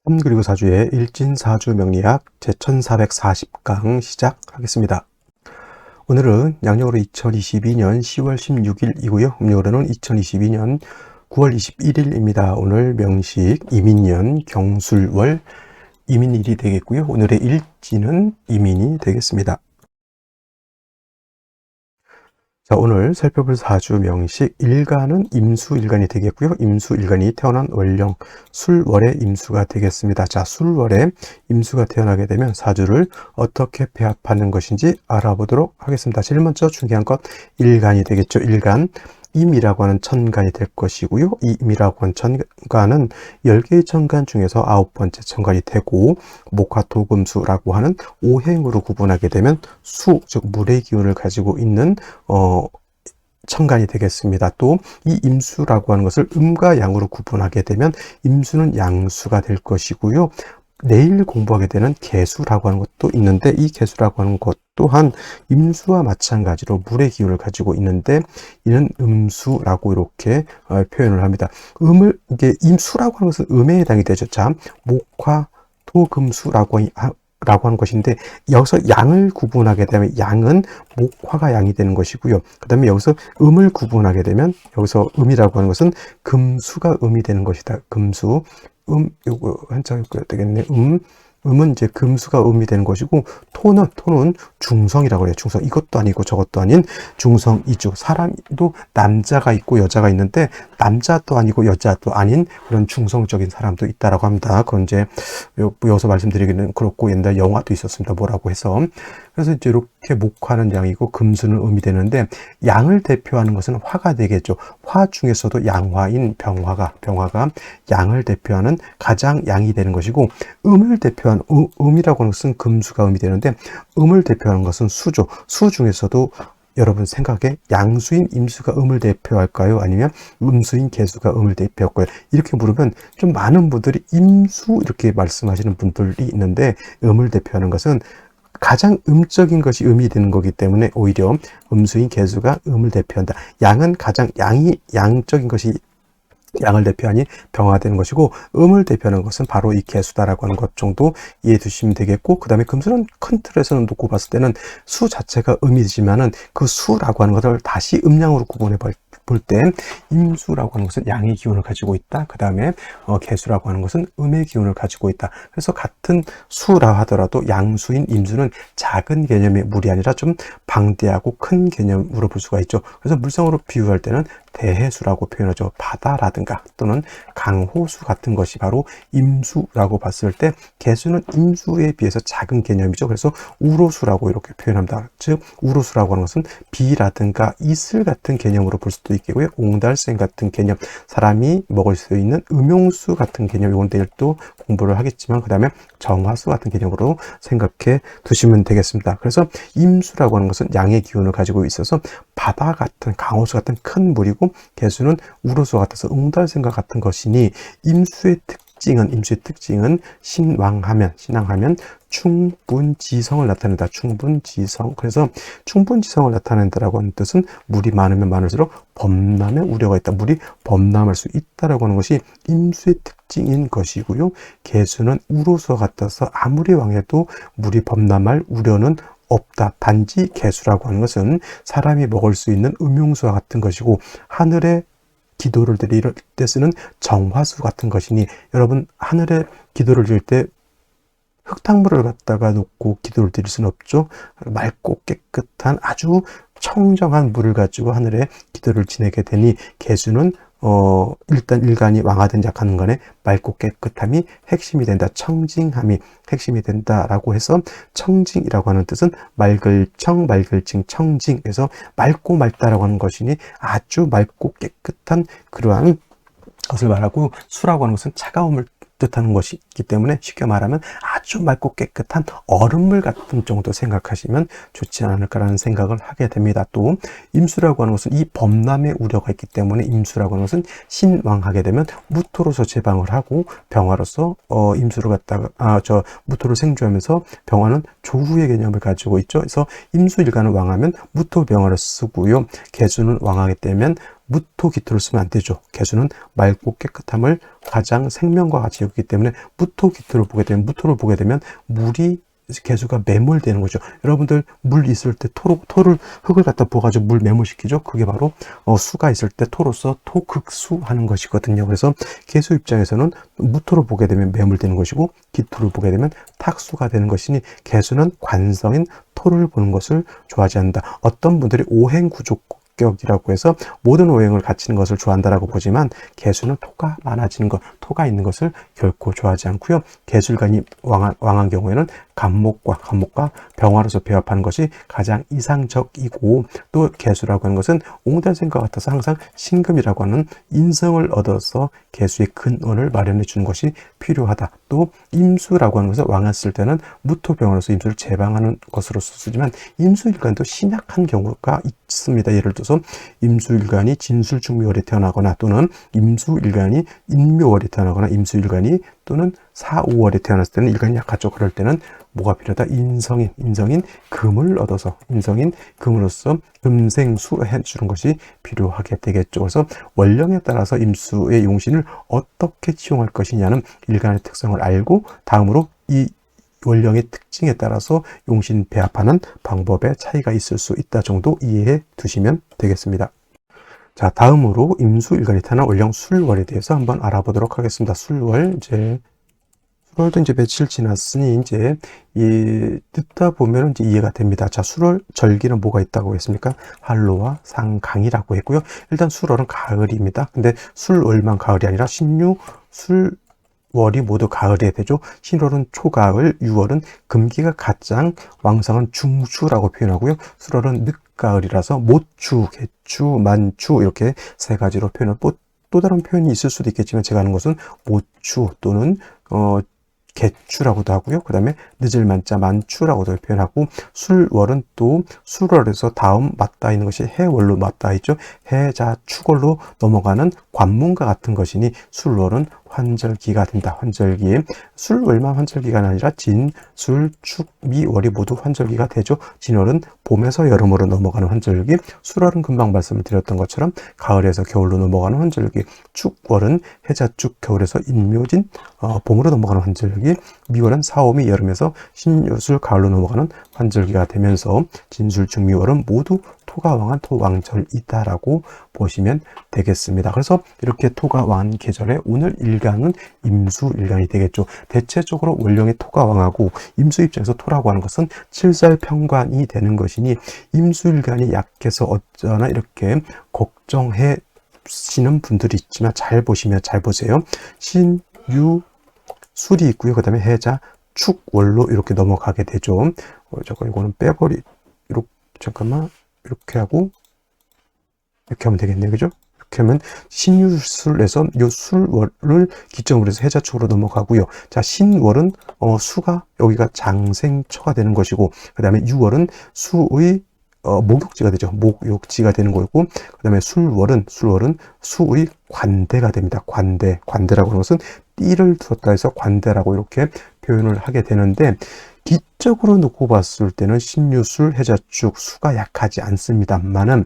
그리고 사주의 일진사주 명리학 제1440강 시작하겠습니다. 오늘은 양력으로 2022년 10월 16일이고요. 음력으로는 2022년 9월 21일입니다. 오늘 명식 이민년 경술월 이민일이 되겠고요. 오늘의 일진은 이민이 되겠습니다. 자, 오늘 살펴볼 사주 명식 일간은 임수일간이 되겠고요. 임수일간이 태어난 월령 술월의 임수가 되겠습니다. 자, 술월에 임수가 태어나게 되면 사주를 어떻게 배합하는 것인지 알아보도록 하겠습니다. 제일 먼저 중요한 것 일간이 되겠죠. 일간 임이라고 하는 천간이 될 것이고요. 이 임이라고 하는 천간은 10개의 천간 중에서 9번째 천간이 되고 목화토금수라고 하는 오행으로 구분하게 되면 수, 즉 물의 기운을 가지고 있는 천간이 되겠습니다. 또 이 임수라고 하는 것을 음과 양으로 구분하게 되면 임수는 양수가 될 것이고요. 내일 공부하게 되는 계수라고 하는 것도 있는데 이 계수라고 하는 것 또한 임수와 마찬가지로 물의 기운을 가지고 있는데 이는 음수라고 이렇게 표현을 합니다. 이게 임수라고 하는 것은 음에 해당이 되죠. 자, 목화토금수라고 하는 것인데 여기서 양을 구분하게 되면 양은 목화가 양이 되는 것이고요. 그 다음에 여기서 음을 구분하게 되면 여기서 음이라고 하는 것은 금수가 음이 되는 것이다. 금수 요거 한자 읽어야 되겠네. 음은 이제 금수가 음이 되는 것이고 토는 중성이라고 해요. 중성. 이것도 아니고 저것도 아닌 중성이죠. 사람도 남자가 있고 여자가 있는데 남자도 아니고 여자도 아닌 그런 중성적인 사람도 있다라고 합니다. 그건 이제 여기서 말씀드리기는 그렇고 옛날 영화도 있었습니다. 뭐라고 해서. 그래서 이제 이렇게 목화는 양이고 금수는 음이 되는데 양을 대표하는 것은 화가 되겠죠. 화 중에서도 양화인 병화가 양을 대표하는 가장 양이 되는 것이고 음을 대표하는 음이라고 하는 것은 금수가 음이 되는데 음을 대표하는 것은 수죠. 수 중에서도 여러분 생각에 양수인 임수가 음을 대표할까요? 아니면 음수인 계수가 음을 대표할까요? 이렇게 물으면 좀 많은 분들이 임수 이렇게 말씀하시는 분들이 있는데 음을 대표하는 것은 가장 음적인 것이 음이 되는 거기 때문에 오히려 음수인 계수가 음을 대표한다. 양은 가장 양적인 것이 양을 대표하니 병화가 되는 것이고 음을 대표하는 것은 바로 이 계수다라고 하는 것 정도 이해해 두시면 되겠고 그 다음에 금수는 큰 틀에서는 놓고 봤을 때는 수 자체가 음이지만은 그 수라고 하는 것을 다시 음양으로 구분해 볼 때 임수라고 하는 것은 양의 기운을 가지고 있다. 그 다음에 계수라고 하는 것은 음의 기운을 가지고 있다. 그래서 같은 수라 하더라도 양수인 임수는 작은 개념의 물이 아니라 좀 방대하고 큰 개념으로 볼 수가 있죠. 그래서 물상으로 비유할 때는 대해수라고 표현하죠. 바다라든가 또는 강호수 같은 것이 바로 임수라고 봤을 때 계수는 임수에 비해서 작은 개념이죠. 그래서 우로수라고 이렇게 표현합니다. 즉 우로수라고 하는 것은 비라든가 이슬 같은 개념으로 볼 수도 있겠고요. 옹달샘 같은 개념, 사람이 먹을 수 있는 음용수 같은 개념, 이건 내일 또 공부를 하겠지만 그 다음에 정화수 같은 개념으로 생각해 두시면 되겠습니다. 그래서 임수라고 하는 것은 양의 기운을 가지고 있어서 바다 같은 강호수 같은 큰 물이고 계수는 우로수와 같아서 옹달샘과 같은 것이니 임수의 특징은 신왕하면 충분지성을 나타낸다. 충분지성. 그래서 충분지성을 나타낸다라고 하는 뜻은 물이 많으면 많을수록 범람의 우려가 있다. 물이 범람할 수 있다라고 하는 것이 임수의 특징인 것이고요. 계수는 우로수와 같아서 아무리 왕해도 물이 범람할 우려는 없다. 단지 계수라고 하는 것은 사람이 먹을 수 있는 음용수와 같은 것이고 하늘에 기도를 드릴 때 쓰는 정화수 같은 것이니 여러분 하늘에 기도를 드릴 때 흙탕물을 갖다가 놓고 기도를 드릴 수는 없죠. 맑고 깨끗한 아주 청정한 물을 가지고 하늘에 기도를 지내게 되니 계수는 일단 일간이 왕하든 약하는 간에 맑고 깨끗함이 핵심이 된다. 청징함이 핵심이 된다라고 해서 청징이라고 하는 뜻은 맑을칭 청징. 그래서 맑고 맑다라고 하는 것이니 아주 맑고 깨끗한 그러한 것을 말하고 수라고 하는 것은 차가움을 뜻하는 것이기 때문에 쉽게 말하면 아주 맑고 깨끗한 얼음물 같은 정도 생각하시면 좋지 않을까라는 생각을 하게 됩니다. 또 임수라고 하는 것은 이 범람의 우려가 있기 때문에 임수라고 하는 것은 신왕하게 되면 무토로서 제방을 하고 병화로서 임수를 갖다가 무토를 생주하면서 병화는 조후의 개념을 가지고 있죠. 그래서 임수일간을 왕하면 무토병화를 쓰고요. 계수는 왕하게 되면 무토 기토를 쓰면 안 되죠. 계수는 맑고 깨끗함을 가장 생명과 같이 여기기 때문에 무토 기토를 보게 되면, 무토를 보게 되면 물이 개수가 매몰되는 거죠. 여러분들 물 있을 때 토를 흙을 갖다 부어가지고 물 매몰시키죠. 그게 바로 수가 있을 때 토로서 토극수하는 것이거든요. 그래서 개수 입장에서는 무토를 보게 되면 매몰되는 것이고 기토를 보게 되면 탁수가 되는 것이니 개수는 관성인 토를 보는 것을 좋아하지 않는다. 어떤 분들이 오행구조격이라고 해서 모든 오행을 갖추는 것을 좋아한다라고 보지만 개수는 토가 많아지는 것, 토가 있는 것을 결코 좋아하지 않고요. 개술관이 왕한 경우에는 간목과 병화로서 배합하는 것이 가장 이상적이고, 또 개수라고 하는 것은 옹달샘과 같아서 항상 신금이라고 하는 인성을 얻어서 개수의 근원을 마련해 주는 것이 필요하다. 또 임수라고 하는 것은 왕했을 때는 무토병으로서 임수를 제방하는 것으로 쓰지만 임수일간도 신약한 경우가 있습니다. 예를 들어서 임수일간이 진술중묘월에 태어나거나 또는 임수일간이 인묘월에 태어나거나 임수일간이 또는 4, 5월에 태어났을 때는 일간이 약하죠. 그럴 때는 뭐가 필요하다? 인성인 금을 얻어서, 인성인 금으로서 금생수해 주는 것이 필요하게 되겠죠. 그래서 원령에 따라서 임수의 용신을 어떻게 치용할 것이냐는 일간의 특성을 알고, 다음으로 이 원령의 특징에 따라서 용신 배합하는 방법에 차이가 있을 수 있다 정도 이해해 두시면 되겠습니다. 자, 다음으로 임수일간이 태어난 원령 술월에 대해서 한번 알아보도록 하겠습니다. 술월도 이제 며칠 지났으니 이제 듣다 보면 이제 이해가 됩니다. 자, 술월 절기는 뭐가 있다고 했습니까? 한로와 상강이라고 했고요. 일단 술월은 가을입니다. 근데 술월만 가을이 아니라 신유, 술월이 모두 가을이 되죠. 신월은 초가을, 유월은 금기가 가장 왕성한 중추라고 표현하고요. 술월은 늦가을이라서 모추, 개추, 만추 이렇게 세 가지로 표현하고, 또 다른 표현이 있을 수도 있겠지만 제가 하는 것은 모추 또는 개추라고도 하고요. 그 다음에 늦을 만자 만추라고도 표현하고, 술월은 또 술월에서 다음 맞닿아 있는 것이 해월로 맞닿아 있죠. 해자 축월로 넘어가는 관문과 같은 것이니 술월은 환절기가 된다. 환절기에 술월만 환절기가 아니라 진, 술, 축, 미, 월이 모두 환절기가 되죠. 진월은 봄에서 여름으로 넘어가는 환절기, 술월은 금방 말씀을 드렸던 것처럼 가을에서 겨울로 넘어가는 환절기, 축월은 해자축 겨울에서 인묘진 봄으로 넘어가는 환절기, 미월은 사오미 여름에서 신유술 가을로 넘어가는 환절기가 되면서 진술, 축, 미월은 모두 토가 왕한 토왕절이다라고 보시면 되겠습니다. 그래서 이렇게 토가 왕한 계절에 오늘 일간은 임수일간이 되겠죠. 대체적으로 원령의 토가 왕하고 임수 입장에서 토라고 하는 것은 칠살평관이 되는 것이니 임수일간이 약해서 어쩌나 이렇게 걱정해 시는 분들이 있지만 잘 보시면, 잘 보세요. 신, 유, 술이 있고요. 그 다음에 해자, 축, 월로 이렇게 넘어가게 되죠. 잠깐 이거는 이렇게 잠깐만 이렇게 하고 이렇게 하면 되겠네요. 그죠? 이렇게 하면 신유술에서 요 술월을 기점으로 해서 해자축으로 넘어가고요. 자, 신월은 수가 여기가 장생처가 되는 것이고, 그 다음에 유월은 수의 목욕지가 되죠. 목욕지가 되는 거고, 그 다음에 술월은 수의 관대가 됩니다. 관대라고 하는 것은 띠를 두었다 해서 관대라고 이렇게 표현을 하게 되는데, 기적으로 놓고 봤을 때는 신유술, 해자축, 수가 약하지 않습니다만은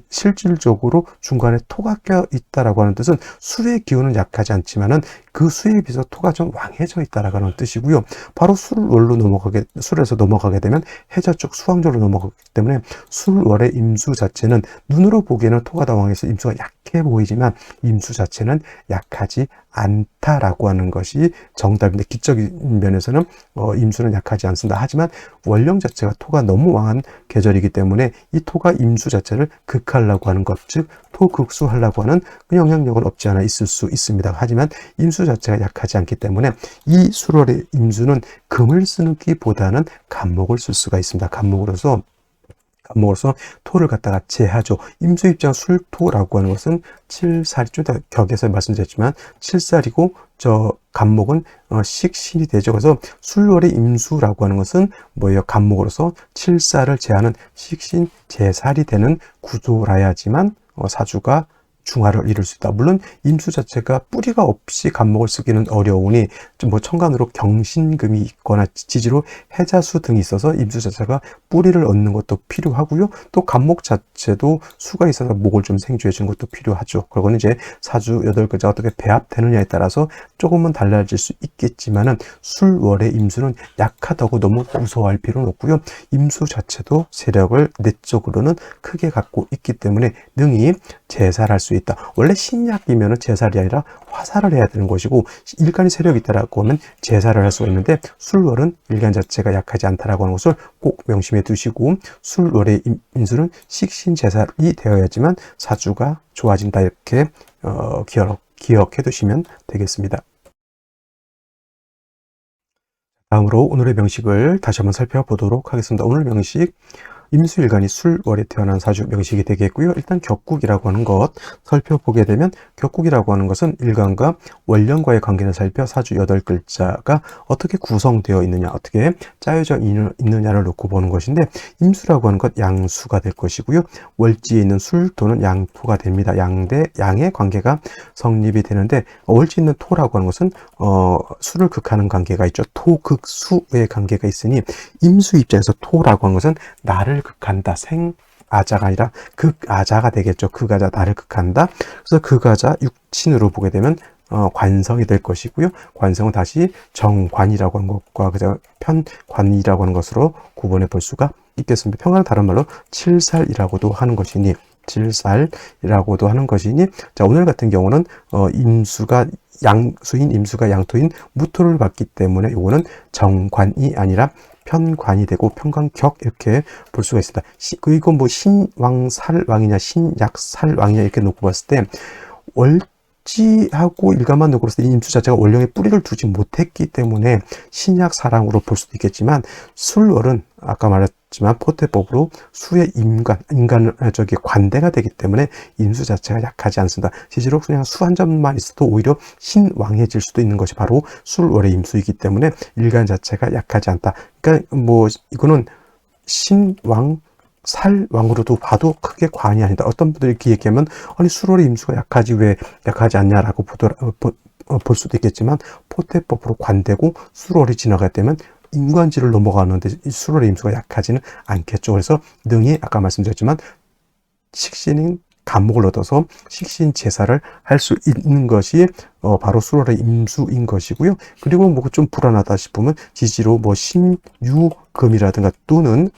실질적으로 중간에 토가 껴 있다라고 하는 뜻은 수의 기운은 약하지 않지만은 그 수에 비해서 토가 좀 왕해져 있다라고 하는 뜻이고요. 바로 술에서 넘어가게 되면 해자축, 수왕절로 넘어가기 때문에 술월의 임수 자체는 눈으로 보기에는 토가 다 왕해서 임수가 약해 보이지만 임수 자체는 약하지 않다라고 하는 것이 정답인데, 기적인 면에서는 임수는 약하지 않습니다. 하지만 원령 자체가 토가 너무 왕한 계절이기 때문에 이 토가 임수 자체를 극하려고 하는 것, 즉 토극수하려고 하는 영향력은 없지 않아 있을 수 있습니다. 하지만 임수 자체가 약하지 않기 때문에 이 술월의 임수는 금을 쓰기보다는 간목을 쓸 수가 있습니다. 간목으로서 토를 갖다가 제하죠. 임수 입장 술토라고 하는 것은 칠살이, 좀 더 격에서 말씀드렸지만 칠살이고, 간목은 식신이 되죠. 그래서 술월의 임수라고 하는 것은 뭐예요? 간목으로서 칠살을 제하는 식신 제살이 되는 구조라야지만 사주가 중화를 이룰 수 있다. 물론 임수 자체가 뿌리가 없이 간목을 쓰기는 어려우니 뭐 천간으로 경신금이 있거나 지지로 해자수 등이 있어서 임수 자체가 뿌리를 얻는 것도 필요하고요. 또 간목 자체도 수가 있어서 목을 좀 생주해 주는 것도 필요하죠. 그리고는 이제 사주 8글자가 어떻게 배합되느냐에 따라서 조금은 달라질 수 있겠지만은 술월의 임수는 약하다고 너무 무서워할 필요는 없고요. 임수 자체도 세력을 내적으로는 크게 갖고 있기 때문에 능히 제사를 할 수 있다. 원래 신약이면은 제살이 아니라 화살을 해야 되는 것이고 일간이 세력이 있다라고 하면 제사를 할 수가 있는데 술월은 일간 자체가 약하지 않다라고 하는 것을 꼭 명심해 두시고 술월의 임수는 식신 제살이 되어야지만 사주가 좋아진다 이렇게 기억해 두시면 되겠습니다. 다음으로 오늘의 명식을 다시 한번 살펴보도록 하겠습니다. 오늘 명식 임수일간이 술월에 태어난 사주 명식이 되겠고요. 일단 격국이라고 하는 것 살펴보게 되면 격국이라고 하는 것은 일간과 월령과의 관계를 살펴 사주 8글자가 어떻게 구성되어 있느냐, 어떻게 짜여져 있느냐를 놓고 보는 것인데 임수라고 하는 것 양수가 될 것이고요. 월지에 있는 술, 토는 양토가 됩니다. 양의 관계가 성립이 되는데 월지에 있는 토라고 하는 것은 수를 극하는 관계가 있죠. 토극수의 관계가 있으니 임수 입장에서 토라고 하는 것은 나를 극한다. 생아자가 아니라 극아자가 되겠죠. 극아자, 나를 극한다. 그래서 극아자 육친으로 보게 되면 관성이 될 것이고요. 관성은 다시 정관이라고 하는 것과 그저 편관이라고 하는 것으로 구분해 볼 수가 있겠습니다. 평화는 다른 말로 칠살이라고도 하는 것이니 자, 오늘 같은 경우는 임수가 양수인 임수가 양토인 무토를 받기 때문에 이거는 정관이 아니라 편관이 되고 편관격 이렇게 볼 수가 있습니다. 그리고 뭐 신왕살왕이냐 신약살왕이냐 이렇게 놓고 봤을 때 월지하고 일간만 놓고 봤을 때 임수 자체가 월령에 뿌리를 두지 못했기 때문에 신약사랑으로 볼 수도 있겠지만 술월은 아까 말했지만 포태법으로 수의 관대가 되기 때문에 임수 자체가 약하지 않습니다. 실제로 그냥 수 한 점만 있어도 오히려 신왕해질 수도 있는 것이 바로 술월의 임수이기 때문에 일간 자체가 약하지 않다. 그러니까 뭐 이거는 신왕 살왕으로도 봐도 크게 관이 아니다. 어떤 분들이 이렇게 얘기하면 아니 술월의 임수가 약하지 왜 약하지 않냐라고 볼 수도 있겠지만 포태법으로 관되고 술월이 지나갈 때면 인관지를 넘어가는데 술월의 임수가 약하지는 않겠죠. 그래서 능히 아까 말씀드렸지만 식신인 간목을 얻어서 식신 제사를 할 수 있는 것이 바로 술월의 임수인 것이고요. 그리고 뭐 좀 불안하다 싶으면 지지로 뭐 신유금이라든가 또는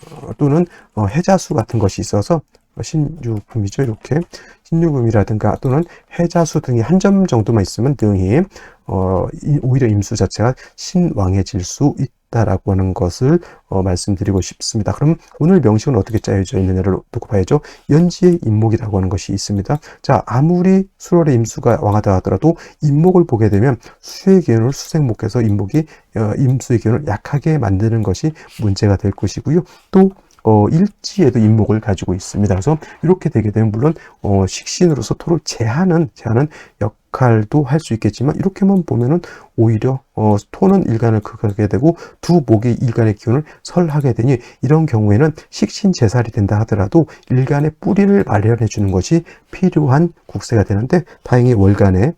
해자수 같은 것이 있어서 신유금이죠. 이렇게 신유금이라든가 또는 해자수 등이 한 점 정도만 있으면 등이 오히려 임수 자체가 신왕해질 수 있다라고 하는 것을 말씀드리고 싶습니다. 그럼 오늘 명식은 어떻게 짜여져 있느냐를 놓고 봐야죠. 연지의 임목이라고 하는 것이 있습니다. 자, 아무리 술월의 임수가 왕하다 하더라도 임목을 보게 되면 수의 기운을 수생목해서 임수의 기운을 약하게 만드는 것이 문제가 될 것이고요. 또 일지에도 임목을 가지고 있습니다. 그래서 이렇게 되게 되면 물론 식신으로서 토를 제하는 역할도 할 수 있겠지만 이렇게만 보면은 오히려 토는 일간을 극하게 되고 두 목이 일간의 기운을 설하게 되니 이런 경우에는 식신 제살이 된다 하더라도 일간의 뿌리를 마련해 주는 것이 필요한 국세가 되는데 다행히 월간에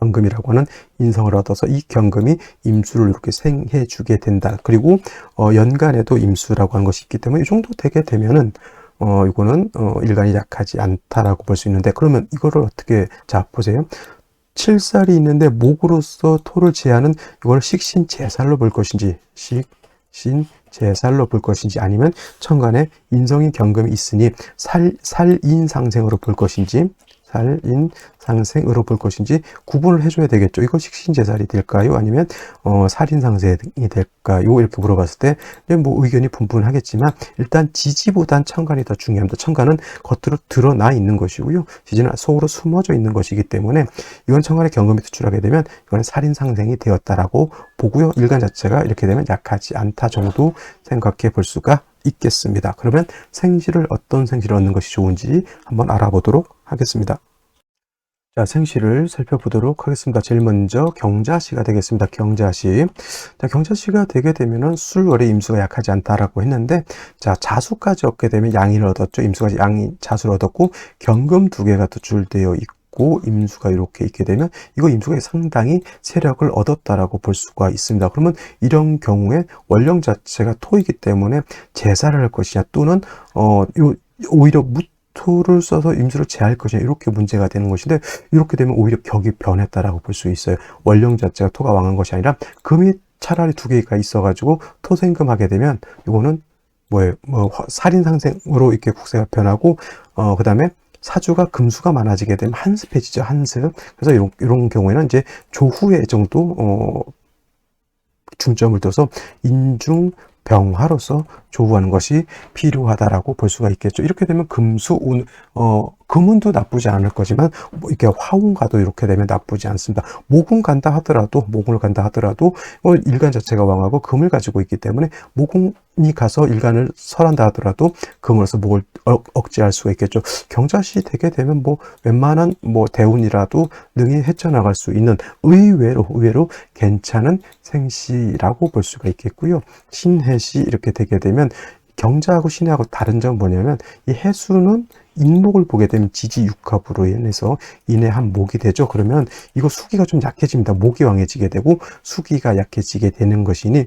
경금이라고 하는 인성을 얻어서 이 경금이 임수를 이렇게 생해 주게 된다. 그리고 연간에도 임수라고 하는 것이 있기 때문에 이 정도 되게 되면은 이거는 일간이 약하지 않다라고 볼 수 있는데 그러면 이거를 어떻게 자 보세요. 칠살이 있는데 목으로서 토를 제하는 이걸 식신 제살로 볼 것인지 식신 제살로 볼 것인지 아니면 천간에 인성이 경금이 있으니 살인상생으로 볼 것인지 살인상생으로 볼 것인지 구분을 해줘야 되겠죠. 이거 식신제살이 될까요? 아니면 살인상생이 될까요? 이렇게 물어봤을 때 뭐 의견이 분분하겠지만 일단 지지보단 천간이 더 중요합니다. 천간은 겉으로 드러나 있는 것이고요. 지지는 속으로 숨어져 있는 것이기 때문에 이건 천간에 경금이 투출하게 되면 이건 살인상생이 되었다라고 보고요. 일간 자체가 이렇게 되면 약하지 않다 정도 생각해 볼 수가 있겠습니다. 그러면 어떤 생시를 얻는 것이 좋은지 한번 알아보도록 하겠습니다. 자, 생시를 살펴보도록 하겠습니다. 제일 먼저 경자시가 되겠습니다. 경자시. 자, 경자시가 되게 되면은 술월의 임수가 약하지 않다라고 했는데, 자, 자수까지 얻게 되면 양인을 얻었죠. 임수가 자수를 얻었고, 경금 두 개가 도출되어 있고, 임수가 이렇게 있게 되면, 이거 임수가 상당히 세력을 얻었다라고 볼 수가 있습니다. 그러면 이런 경우에 원령 자체가 토이기 때문에 제사를 할 것이냐, 또는, 오히려 토를 써서 임수를 제할 것이냐, 이렇게 문제가 되는 것인데, 이렇게 되면 오히려 격이 변했다라고 볼 수 있어요. 원령 자체가 토가 왕한 것이 아니라 금이 차라리 두 개가 있어가지고 토생금하게 되면 이거는 뭐예요? 살인상생으로 이렇게 국세가 변하고, 그 다음에 사주가 금수가 많아지게 되면 한습해지죠. 한습. 그래서 이런 경우에는 이제 조후의 정도 중점을 둬서 인중 병화로서 조우하는 것이 필요하다라고 볼 수가 있겠죠. 이렇게 되면 금운도 나쁘지 않을 거지만, 이렇게 화운과도 이렇게 되면 나쁘지 않습니다. 목운을 간다 하더라도, 일간 자체가 왕하고 금을 가지고 있기 때문에, 목운이 가서 일간을 설한다 하더라도 금으로서 목을 억제할 수가 있겠죠. 경자시 되게 되면 웬만한 대운이라도 능히 헤쳐나갈 수 있는 의외로 괜찮은 생시라고 볼 수가 있겠고요. 신해시 이렇게 되게 되면, 경자하고 신해하고 다른 점은 뭐냐면, 이 해수는 인목을 보게 되면 지지육합으로 인해서 인해한 목이 되죠. 그러면 이거 수기가 좀 약해집니다. 목이 왕해지게 되고 수기가 약해지게 되는 것이니,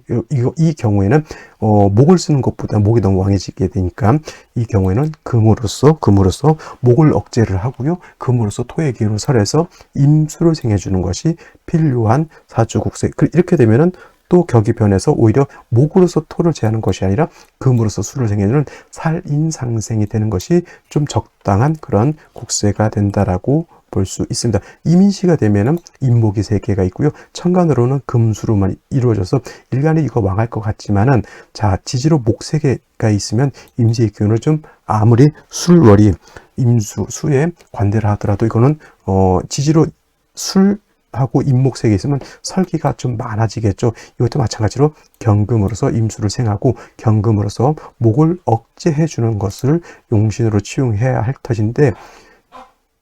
이 경우에는 목을 쓰는 것보다 목이 너무 왕해지게 되니까, 이 경우에는 금으로서 목을 억제를 하고요, 금으로서 토의 기운을 설해서 임수를 생해주는 것이 필요한 사주국세. 이렇게 되면은 또 격이 변해서 오히려 목으로서 토를 제하는 것이 아니라 금으로서 수를 생해주는 살인상생이 되는 것이 좀 적당한 그런 국세가 된다라고 볼 수 있습니다. 이민시가 되면은 임목이 3개가 있고요. 천간으로는 금수로만 이루어져서 일간이 이거 왕할 것 같지만은, 자, 지지로 목 3개가 있으면 임시의 기운을 좀, 아무리 술월이 수에 관대를 하더라도 이거는 지지로 하고 임목 3개 있으면 설기가 좀 많아지겠죠. 이것도 마찬가지로 경금으로서 임수를 생하고 경금으로서 목을 억제해 주는 것을 용신으로 치용해야 할 터인데,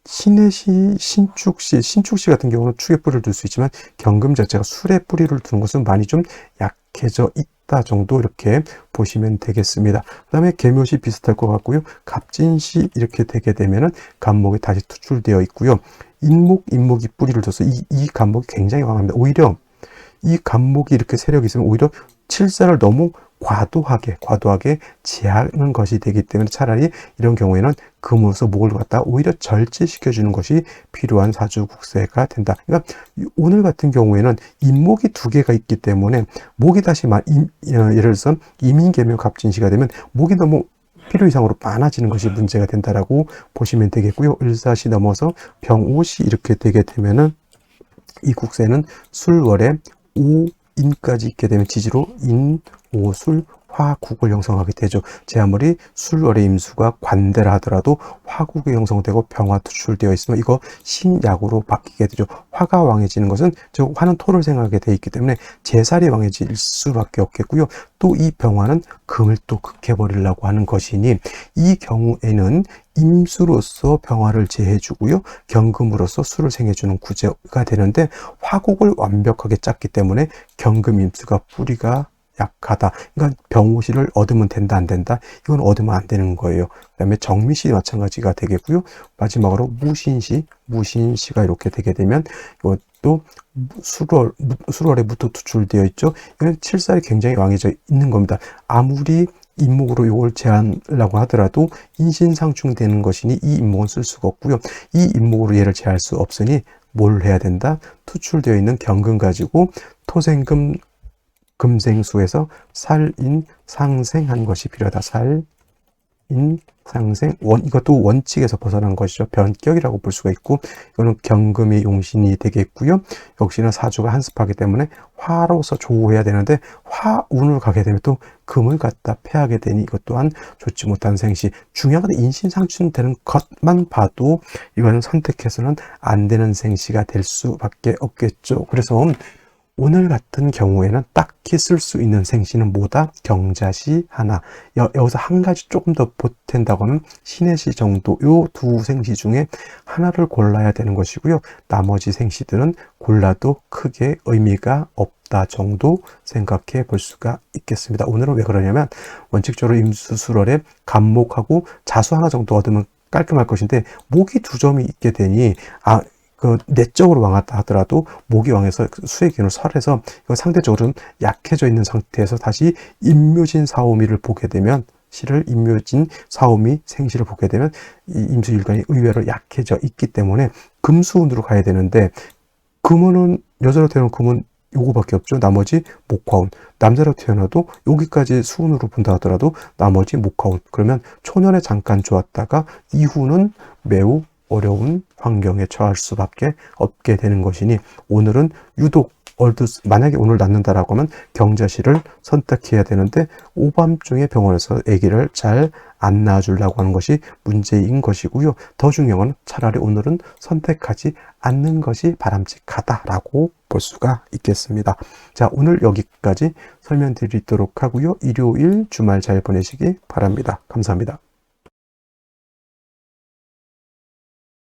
신해시, 신축시 같은 경우는 축에 뿌리를 둘 수 있지만, 경금 자체가 술에 뿌리를 두는 것은 많이 좀 약해져 있다 정도, 이렇게 보시면 되겠습니다. 그 다음에 계묘시 비슷할 것 같고요. 갑진시 이렇게 되게 되면은 간목이 다시 투출되어 있고요. 임목이 뿌리를 둬서 이 간목이 굉장히 강합니다. 오히려 이 간목이 이렇게 세력이 있으면 오히려 칠사를 너무 과도하게 제하는 것이 되기 때문에, 차라리 이런 경우에는 금으로서 목을 갖다 오히려 절제시켜주는 것이 필요한 사주국세가 된다. 그러니까 오늘 같은 경우에는 임목이 2개가 있기 때문에, 목이 다시 예를 들어서 이민계묘 갑진시가 되면 목이 너무 필요 이상으로 많아지는 것이 문제가 된다라고 보시면 되겠고요. 을사시 넘어서 병오시 이렇게 되게 되면은, 이 국세는 술월에 오인까지 있게 되면 지지로 인, 오술, 화국을 형성하게 되죠. 제 아무리 술월의 임수가 관대라 하더라도 화국이 형성되고 병화 투출되어 있으면 이거 신약으로 바뀌게 되죠. 화가 왕해지는 것은, 즉 화는 토를 생하게 돼 있기 때문에 제살이 왕해질 수밖에 없겠고요. 또 이 병화는 금을 또 극해버리려고 하는 것이니, 이 경우에는 임수로서 병화를 제해주고요, 경금으로서 수를 생해주는 구제가 되는데, 화국을 완벽하게 짰기 때문에 경금 임수가 뿌리가 약하다. 그러니까 병오시를 얻으면 된다, 안 된다? 이건 얻으면 안 되는 거예요. 그 다음에 정미시 마찬가지가 되겠고요. 마지막으로 무신시가 이렇게 되게 되면, 이것도 술월에 무토 투출되어 있죠. 이건 칠살이 굉장히 왕해져 있는 겁니다. 아무리 임목으로 이걸 제하려고 하더라도 인신상충되는 것이니 이 임목은 쓸 수가 없고요. 이 임목으로 얘를 제할 수 없으니 뭘 해야 된다? 투출되어 있는 경금 가지고 토생금 금생수에서 살인상생한 것이 필요하다. 살인상생, 이것도 원칙에서 벗어난 것이죠. 변격이라고 볼 수가 있고, 이거는 경금이 용신이 되겠고요. 역시나 사주가 한습하기 때문에 화로서 조우해야 되는데, 화운을 가게 되면 또 금을 갖다 패하게 되니 이것 또한 좋지 못한 생시. 중요한 건 인신상충되는 것만 봐도 이거는 선택해서는 안 되는 생시가 될 수밖에 없겠죠. 그래서 오늘 같은 경우에는 딱히 쓸 수 있는 생시는 뭐다? 경자시 하나. 여기서 한 가지 조금 더 보탠다고 하면 신의 시 정도, 요 두 생시 중에 하나를 골라야 되는 것이고요. 나머지 생시들은 골라도 크게 의미가 없다 정도 생각해 볼 수가 있겠습니다. 오늘은 왜 그러냐면 원칙적으로 임수술월에 간목하고 자수 하나 정도 얻으면 깔끔할 것인데 목이 두 점이 있게 되니 내적으로 왕하다 하더라도 목이 왕해서 수의 기운을 설해서 상대적으로 약해져 있는 상태에서 다시 임묘진 사오미를 보게 되면 시를 임묘진 사오미 생시를 보게 되면 이 임수일간이 의외로 약해져 있기 때문에 금수운으로 가야 되는데 금운은 여자로 태어난 금은 요거밖에 없죠. 나머지 목화운. 남자로 태어나도 여기까지 수운으로 본다 하더라도 나머지 목화운. 그러면 초년에 잠깐 좋았다가 이후는 매우 어려운 환경에 처할 수밖에 없게 되는 것이니 오늘은 유독 만약에 오늘 낳는다라고 하면 경자시를 선택해야 되는데 오밤중에 병원에서 아기를 잘 안 낳아주려고 하는 것이 문제인 것이고요. 더 중요한 건 차라리 오늘은 선택하지 않는 것이 바람직하다라고 볼 수가 있겠습니다. 자, 오늘 여기까지 설명드리도록 하고요. 일요일 주말 잘 보내시기 바랍니다. 감사합니다.